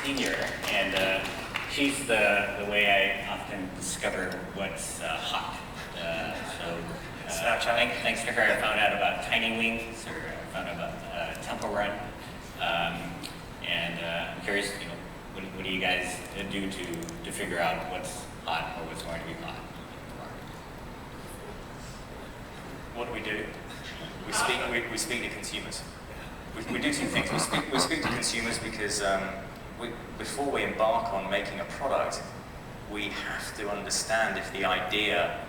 senior, and she's the way I often discover what's hot. Thanks to her, I found out about Tiny Wings, or I found out about Temple Run, and I'm curious, what do you guys do to figure out what's hot or what's going to be hot? What do? We speak to consumers. We do two things. We speak to consumers because before we embark on making a product, we have to understand if the idea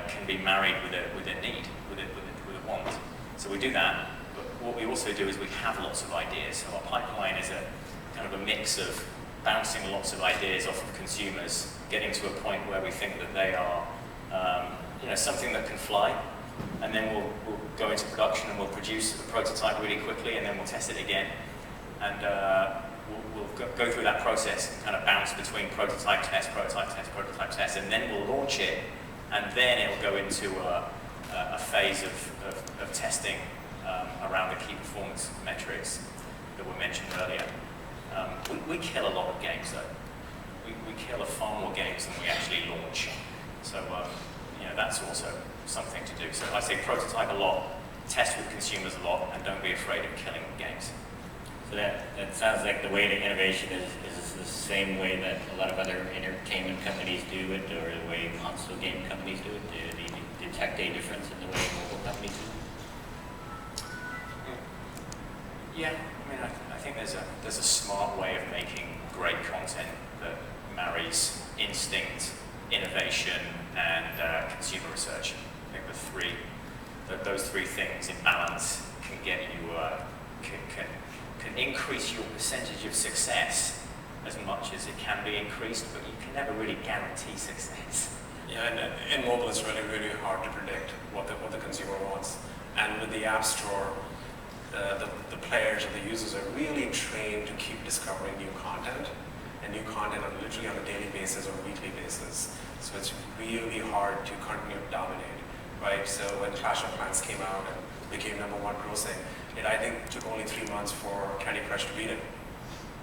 can be married with a need, with a want. So we do that, but what we also do is we have lots of ideas. So our pipeline is a kind of a mix of bouncing lots of ideas off of consumers, getting to a point where we think that they are something that can fly, and then we'll go into production and we'll produce the prototype really quickly, and then we'll test it again, and we'll go through that process and kind of bounce between prototype test, and then we'll launch it, and then it'll go into a phase of testing around the key performance metrics that were mentioned earlier. We kill a lot of games though. We kill far more games than we actually launch. So that's also something to do. So I say prototype a lot, test with consumers a lot, and don't be afraid of killing games. So that sounds like the way to innovation is the same way that a lot of other entertainment companies do it, or the way console game companies do it. Do you detect a difference in the way mobile companies do it? Yeah, I think there's a smart way of making great content that marries instinct, innovation, and consumer research. I think those three things in balance can get you can increase your percentage of success as much as it can be increased, but you can never really guarantee success. Yeah, and in mobile it's really, really hard to predict what the consumer wants. And with the App Store, the players or the users are really trained to keep discovering new content, and new content literally on a daily basis or weekly basis. So it's really hard to continue to dominate, right? So when Clash of Clans came out and became #1 grossing, it I think took only 3 months for Candy Crush to beat it.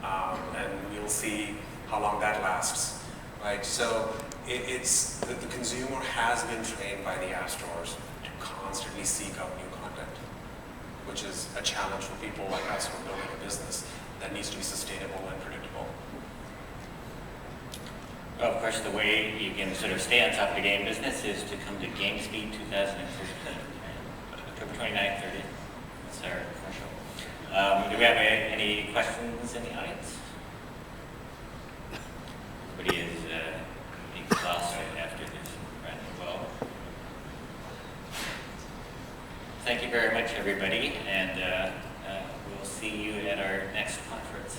And we'll see how long that lasts, right? So it's the consumer has been trained by the app stores to constantly seek out new content, which is a challenge for people like us who are building a business that needs to be sustainable and predictable. Well, of course, the way you can sort of stay on top of the game business is to come to GamesBeat 2013, October 29th, 30th. That's our commercial. Do we have any questions in the audience? Everybody is exhausted after this run. Well, thank you very much, everybody, and we'll see you at our next conference.